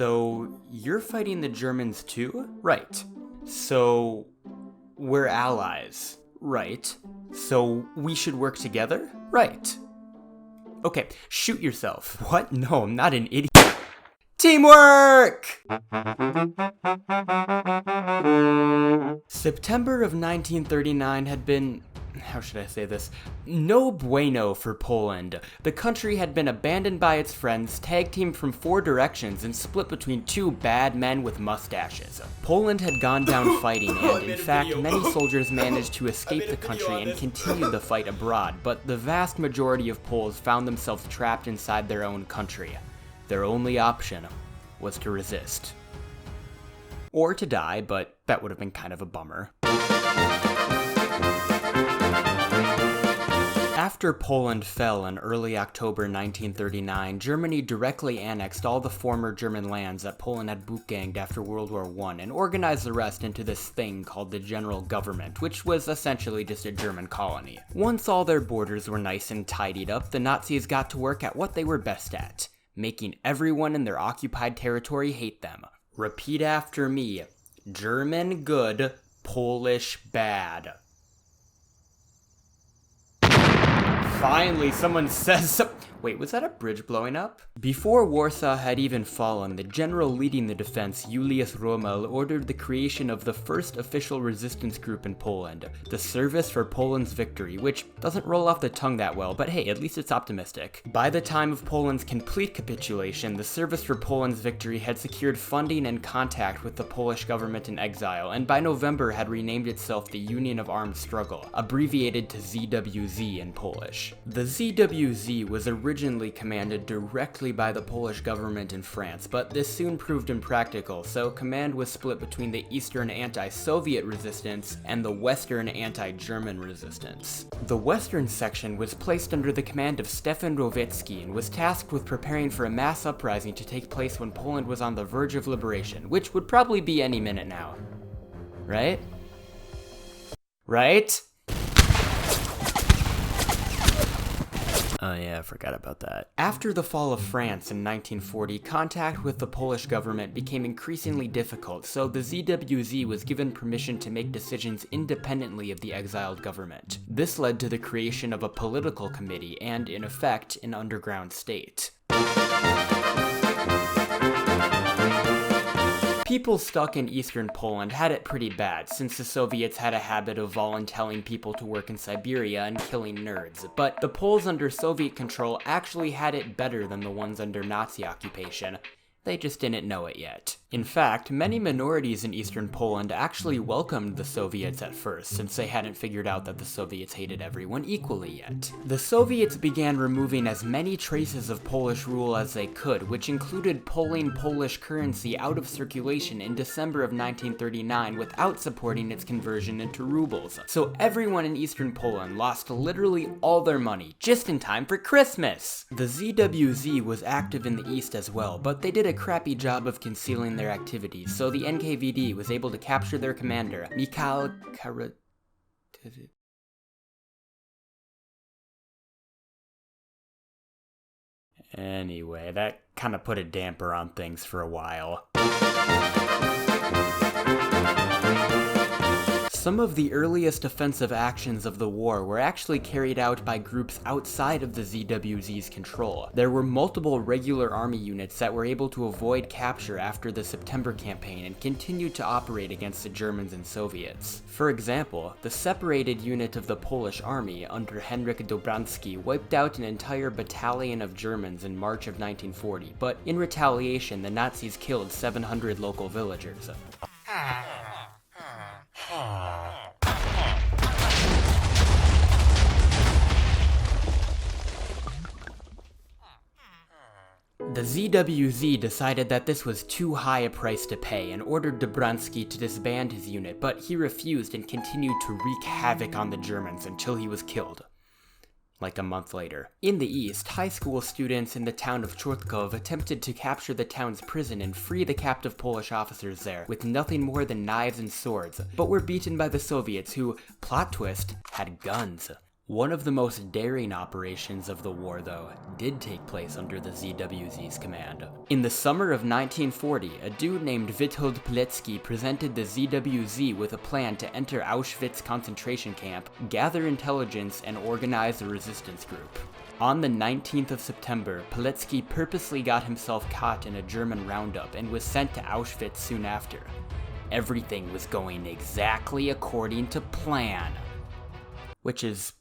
So, you're fighting the Germans too? Right. So, we're allies. Right. So, we should work together? Right. Okay, shoot yourself. What? No, I'm not an idiot. Teamwork! September of 1939 had been, how should I say this, no bueno for Poland. The country had been abandoned by its friends, tag-teamed from 4 directions, and split between 2 bad men with mustaches. Poland had gone down fighting, and in fact, many soldiers managed to escape the country and continue the fight abroad, but the vast majority of Poles found themselves trapped inside their own country. Their only option was to resist. Or to die, but that would have been kind of a bummer. After Poland fell in early October 1939, Germany directly annexed all the former German lands that Poland had bootganged after World War I and organized the rest into this thing called the General Government, which was essentially just a German colony. Once all their borders were nice and tidied up, the Nazis got to work at what they were best at, making everyone in their occupied territory hate them. Repeat after me. German good, Polish bad. Finally, someone says something. Wait, was that a bridge blowing up? Before Warsaw had even fallen, the general leading the defense, Julius Rommel, ordered the creation of the first official resistance group in Poland, the Service for Poland's Victory, which doesn't roll off the tongue that well, but hey, at least it's optimistic. By the time of Poland's complete capitulation, the Service for Poland's Victory had secured funding and contact with the Polish government in exile, and by November had renamed itself the Union of Armed Struggle, abbreviated to ZWZ in Polish. The ZWZ was originally commanded directly by the Polish government in France, but this soon proved impractical, so command was split between the Eastern anti-Soviet resistance and the Western anti-German resistance. The Western section was placed under the command of Stefan Rowiecki and was tasked with preparing for a mass uprising to take place when Poland was on the verge of liberation, which would probably be any minute now. Right? Right? Oh yeah, I forgot about that. After the fall of France in 1940, contact with the Polish government became increasingly difficult, so the ZWZ was given permission to make decisions independently of the exiled government. This led to the creation of a political committee and, in effect, an underground state. People stuck in eastern Poland had it pretty bad, since the Soviets had a habit of volunteering people to work in Siberia and killing nerds, but the Poles under Soviet control actually had it better than the ones under Nazi occupation. They just didn't know it yet. In fact, many minorities in eastern Poland actually welcomed the Soviets at first, since they hadn't figured out that the Soviets hated everyone equally yet. The Soviets began removing as many traces of Polish rule as they could, which included pulling Polish currency out of circulation in December of 1939 without supporting its conversion into rubles. So everyone in eastern Poland lost literally all their money, just in time for Christmas! The ZWZ was active in the east as well, but they did a crappy job of concealing their activities, so the NKVD was able to capture their commander, Mikhail Karadzic. Anyway, that kind of put a damper on things for a while. Some of the earliest offensive actions of the war were actually carried out by groups outside of the ZWZ's control. There were multiple regular army units that were able to avoid capture after the September campaign and continued to operate against the Germans and Soviets. For example, the separated unit of the Polish army under Henryk Dobranski wiped out an entire battalion of Germans in March of 1940, but in retaliation the Nazis killed 700 local villagers. The ZWZ decided that this was too high a price to pay and ordered Dobranski to disband his unit, but he refused and continued to wreak havoc on the Germans until he was killed. Like a month later. In the east, high school students in the town of Chortkov attempted to capture the town's prison and free the captive Polish officers there with nothing more than knives and swords, but were beaten by the Soviets who, plot twist, had guns. One of the most daring operations of the war, though, did take place under the ZWZ's command. In the summer of 1940, a dude named Witold Pilecki presented the ZWZ with a plan to enter Auschwitz concentration camp, gather intelligence, and organize a resistance group. On the 19th of September, Pilecki purposely got himself caught in a German roundup and was sent to Auschwitz soon after. Everything was going exactly according to plan. Which is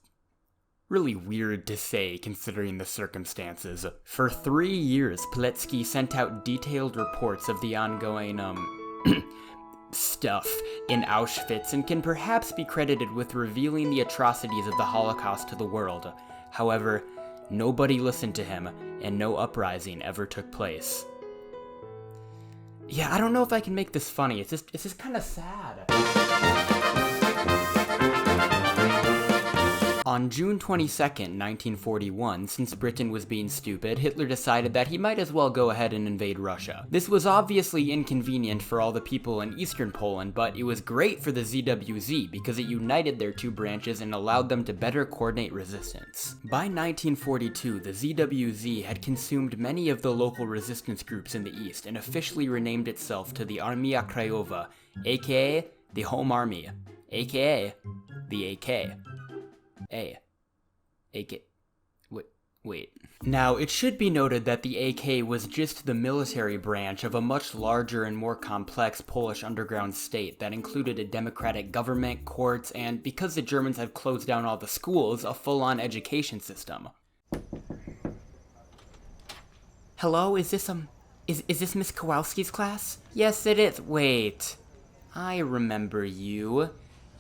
really weird to say considering the circumstances. For 3 years, Pilecki sent out detailed reports of the ongoing, stuff in Auschwitz and can perhaps be credited with revealing the atrocities of the Holocaust to the world. However, nobody listened to him, and no uprising ever took place. Yeah, I don't know if I can make this funny. It's just kind of sad. On June 22nd, 1941, since Britain was being stupid, Hitler decided that he might as well go ahead and invade Russia. This was obviously inconvenient for all the people in eastern Poland, but it was great for the ZWZ because it united their two branches and allowed them to better coordinate resistance. By 1942, the ZWZ had consumed many of the local resistance groups in the east and officially renamed itself to the Armia Krajowa, aka the Home Army, aka the AK. Wait. Now, it should be noted that the AK was just the military branch of a much larger and more complex Polish underground state that included a democratic government, courts, and, because the Germans had closed down all the schools, a full-on education system. Hello, is this Miss Kowalski's class? Yes, it is. Wait. I remember you.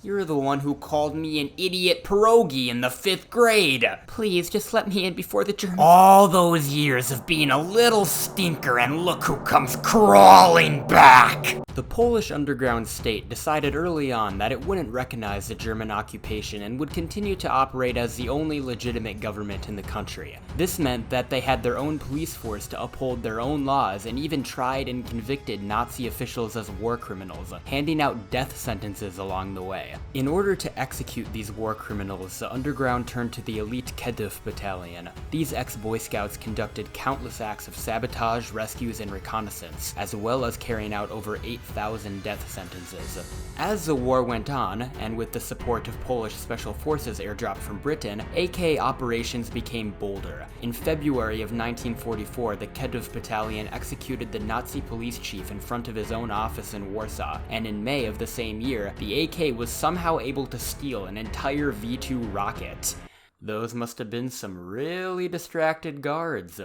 You're the one who called me an idiot pierogi in the 5th grade. Please, just let me in before the Germans... All those years of being a little stinker, and look who comes crawling back! The Polish underground state decided early on that it wouldn't recognize the German occupation and would continue to operate as the only legitimate government in the country. This meant that they had their own police force to uphold their own laws and even tried and convicted Nazi officials as war criminals, handing out death sentences along the way. In order to execute these war criminals, the underground turned to the elite Kenneth battalion. These ex-Boy Scouts conducted countless acts of sabotage, rescues, and reconnaissance, as well as carrying out over 8,000 death sentences. As the war went on, and with the support of Polish Special Forces airdropped from Britain, AK operations became bolder. In February of 1944, the Kenneth battalion executed the Nazi police chief in front of his own office in Warsaw, and in May of the same year, the AK was somehow able to steal an entire V-2 rocket. Those must have been some really distracted guards.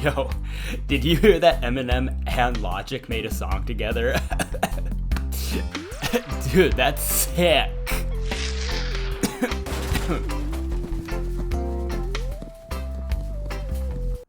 Yo, did you hear that Eminem and Logic made a song together? Dude, that's sick.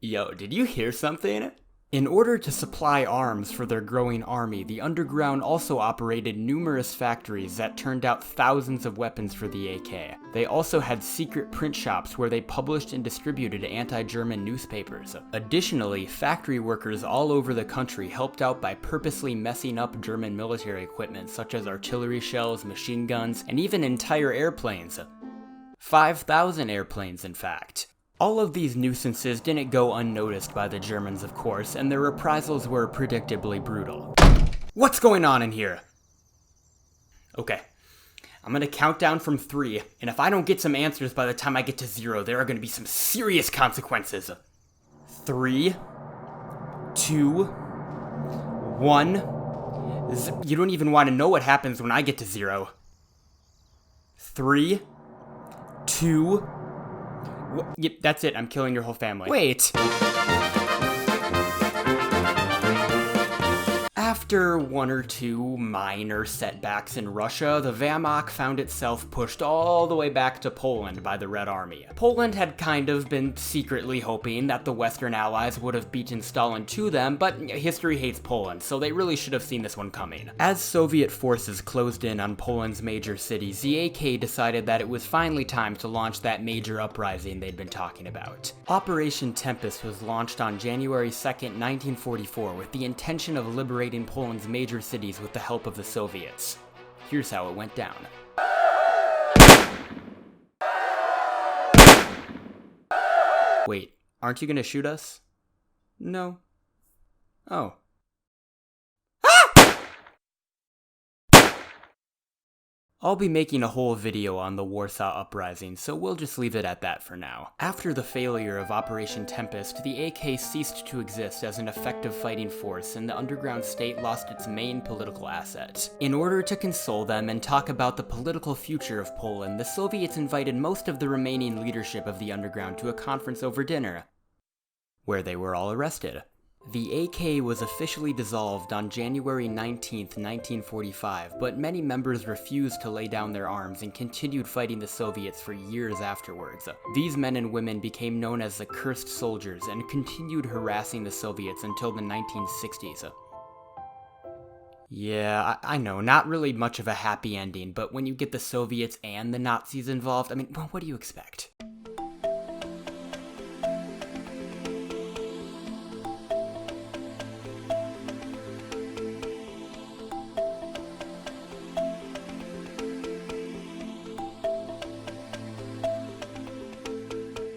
Yo, did you hear something? In order to supply arms for their growing army, the underground also operated numerous factories that turned out thousands of weapons for the AK. They also had secret print shops where they published and distributed anti-German newspapers. Additionally, factory workers all over the country helped out by purposely messing up German military equipment such as artillery shells, machine guns, and even entire airplanes. 5,000 airplanes, in fact. All of these nuisances didn't go unnoticed by the Germans, of course, and their reprisals were predictably brutal. What's going on in here? Okay, I'm gonna count down from 3, and if I don't get some answers by the time I get to 0, there are gonna be some serious consequences. 3, 2, 1. You don't even want to know what happens when I get to 0. 3, 2, Yep, that's it. I'm killing your whole family. Wait. After 1 or 2 minor setbacks in Russia, the Wehrmacht found itself pushed all the way back to Poland by the Red Army. Poland had kind of been secretly hoping that the Western Allies would have beaten Stalin to them, but history hates Poland, so they really should have seen this one coming. As Soviet forces closed in on Poland's major cities, the AK decided that it was finally time to launch that major uprising they'd been talking about. Operation Tempest was launched on January 2nd, 1944, with the intention of liberating Poland's major cities with the help of the Soviets. Here's how it went down. Wait, aren't you gonna shoot us? No. Oh. I'll be making a whole video on the Warsaw Uprising, so we'll just leave it at that for now. After the failure of Operation Tempest, the AK ceased to exist as an effective fighting force, and the underground state lost its main political asset. In order to console them and talk about the political future of Poland, the Soviets invited most of the remaining leadership of the underground to a conference over dinner, where they were all arrested. The AK was officially dissolved on January 19, 1945, but many members refused to lay down their arms and continued fighting the Soviets for years afterwards. These men and women became known as the Cursed Soldiers and continued harassing the Soviets until the 1960s. Yeah, I know, not really much of a happy ending, but when you get the Soviets and the Nazis involved, I mean, what do you expect?